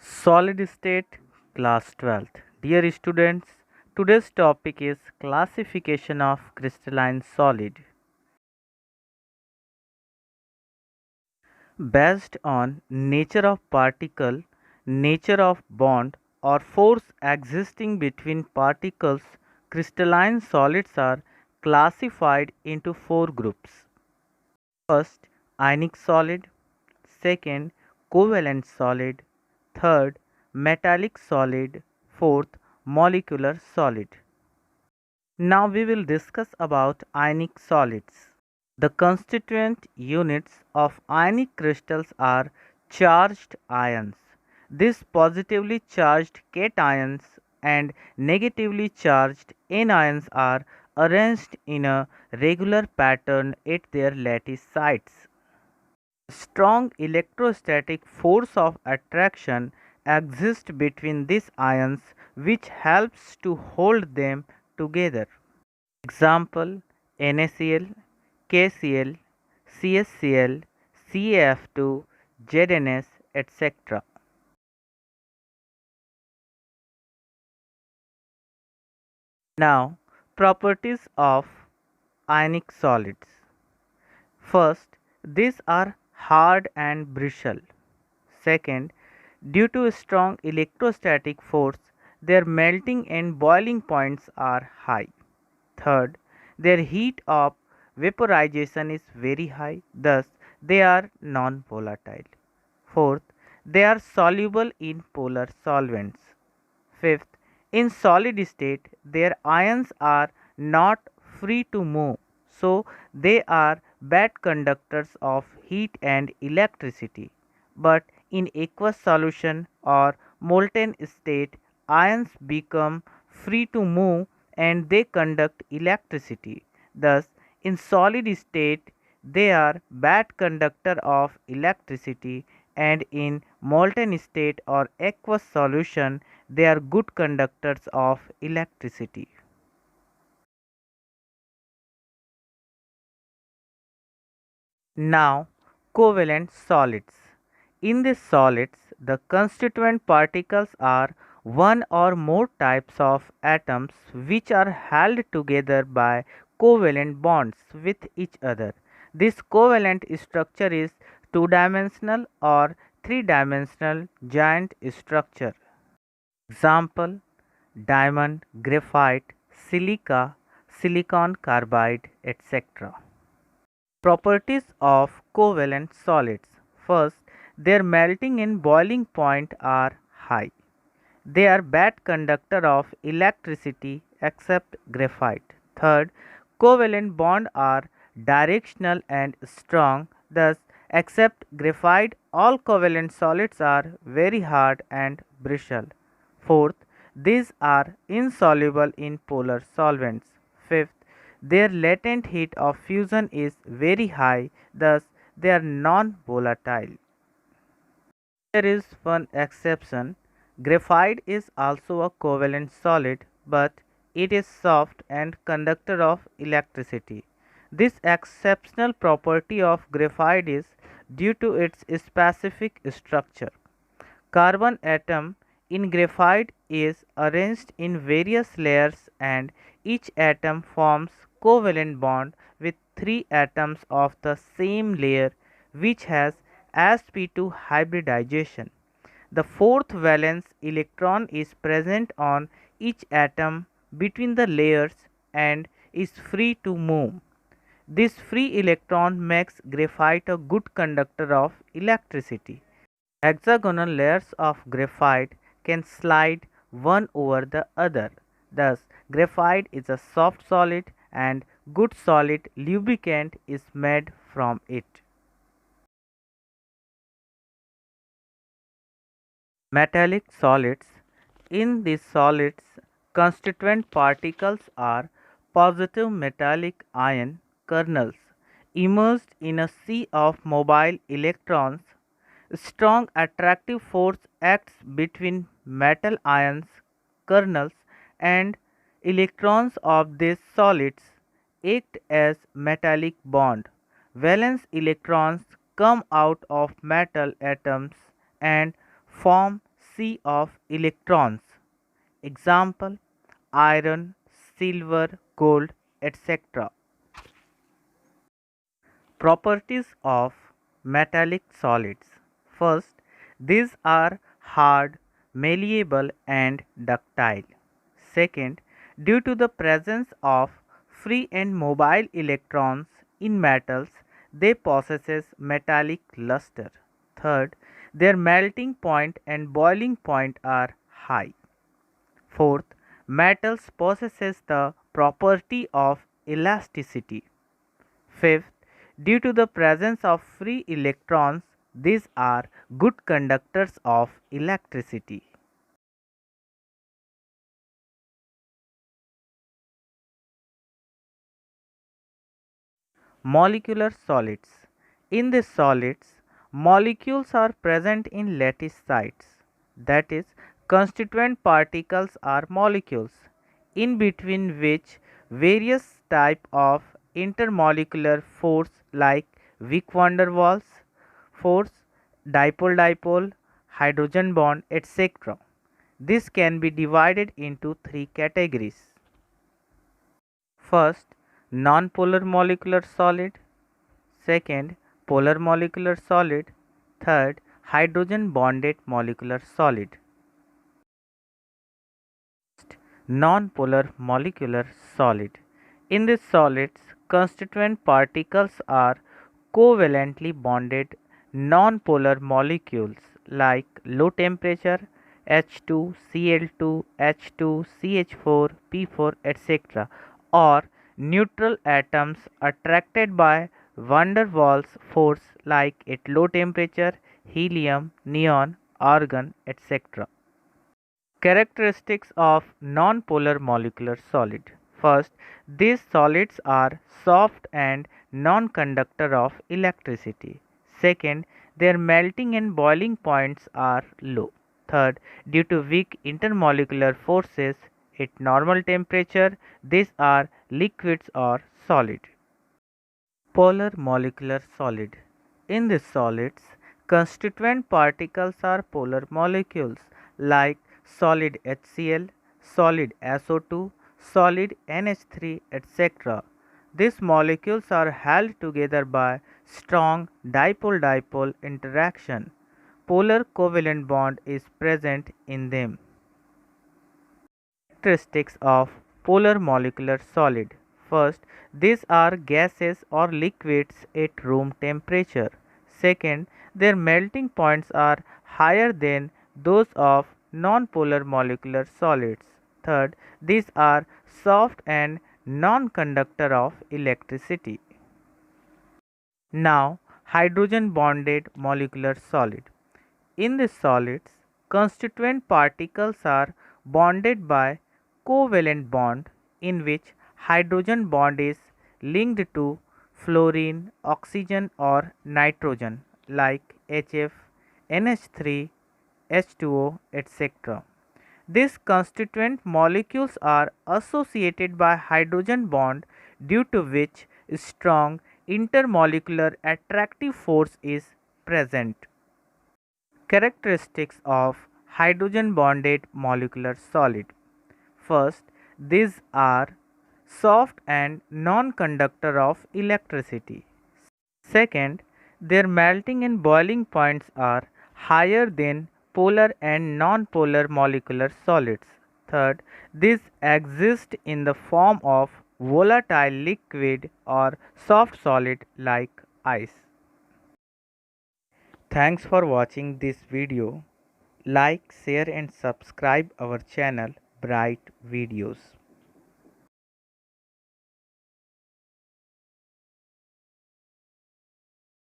Solid state class 12th. Dear students, today's topic is classification of crystalline solid. Based on nature of particle, nature of bond or force existing between particles, crystalline solids are classified into four groups. First, ionic solid, second, covalent solid, third, metallic solid, fourth, molecular solid. Now we will discuss about ionic solids. The constituent units of ionic crystals are charged ions. These positively charged cations and negatively charged anions are arranged in a regular pattern at their lattice sites. Strong electrostatic force of attraction exists between these ions which helps to hold them together. Example: NaCl, KCl, CSCl, CaF2, ZnS, etc. Now, properties of ionic solids. First, these are hard and brittle. Second, due to strong electrostatic force, their melting and boiling points are high. Third, their heat of vaporization is very high, thus they are non-volatile. Fourth, they are soluble in polar solvents. Fifth, in solid state, their ions are not free to move, so they are bad conductors of heat and electricity. But in aqueous solution or molten state, ions become free to move and they conduct electricity. Thus, in solid state, they are bad conductor of electricity, and in molten state or aqueous solution they are good conductors of electricity. Now, covalent solids. In these solids, the constituent particles are one or more types of atoms which are held together by covalent bonds with each other. This covalent structure is two-dimensional or three-dimensional giant structure. Example: diamond, graphite, silica, silicon carbide, etc. Properties of covalent solids. First, their melting and boiling point are high. They are bad conductor of electricity except graphite. Third, covalent bonds are directional and strong. Thus, except graphite, all covalent solids are very hard and brittle. Fourth, these are insoluble in polar solvents. Fifth, their latent heat of fusion is very high, thus they are non-volatile. There is one exception. Graphite is also a covalent solid, but it is soft and conductor of electricity. This exceptional property of graphite is due to its specific structure. Carbon atom in graphite is arranged in various layers and each atom forms covalent bond with three atoms of the same layer which has sp2 hybridization. The fourth valence electron is present on each atom between the layers and is free to move. This free electron makes graphite a good conductor of electricity. Hexagonal layers of graphite can slide one over the other. Thus, graphite is a soft solid and good solid lubricant is made from it. Metallic solids. In these solids, constituent particles are positive metallic ion kernels immersed in a sea of mobile electrons. Strong attractive force acts between metal ions kernels and electrons of these solids act as metallic bond. Valence electrons come out of metal atoms and form sea of electrons. Example: iron, silver, gold, etc. Properties of metallic solids. First, these are hard, malleable, and ductile. Second, due to the presence of free and mobile electrons in metals, they possess metallic luster. Third, their melting point and boiling point are high. Fourth, metals possesses the property of elasticity. Fifth, due to the presence of free electrons, these are good conductors of electricity. Molecular solids. In these solids, molecules are present in lattice sites, that is, constituent particles are molecules, in between which various type of intermolecular force like weak van der Waals force, dipole-dipole, hydrogen bond, etc. This can be divided into three categories. First, non-polar molecular solid. Second, polar molecular solid. Third, hydrogen bonded molecular solid. Non-polar molecular solid. In these solids, constituent particles are covalently bonded non-polar molecules like low temperature H2Cl2, H2CH4, P4, etc. or neutral atoms attracted by van der Waals force like at low temperature helium, neon, argon, etc. Characteristics of non-polar molecular solid. First, these solids are soft and non-conductor of electricity. Second, their melting and boiling points are low. Third, due to weak intermolecular forces at normal temperature, these are liquids or solid. Polar molecular solid. In these solids, constituent particles are polar molecules like solid HCl, solid SO2, solid NH3, etc. These molecules are held together by strong dipole-dipole interaction. Polar covalent bond is present in them. Characteristics of polar molecular solid. First, these are gases or liquids at room temperature. Second, their melting points are higher than those of non-polar molecular solids. Third, these are soft and non-conductor of electricity. Now, hydrogen bonded molecular solid. In these solids, constituent particles are bonded by covalent bond in which hydrogen bond is linked to fluorine, oxygen or nitrogen like HF, NH3, H2O, etc. These constituent molecules are associated by hydrogen bond due to which strong intermolecular attractive force is present. Characteristics of hydrogen bonded molecular solid. First, these are soft and non-conductor of electricity. Second, their melting and boiling points are higher than polar and non-polar molecular solids. Third, these exist in the form of volatile liquid or soft solid like ice. Thanks for watching this video. Like, share and subscribe our channel Bright Videos.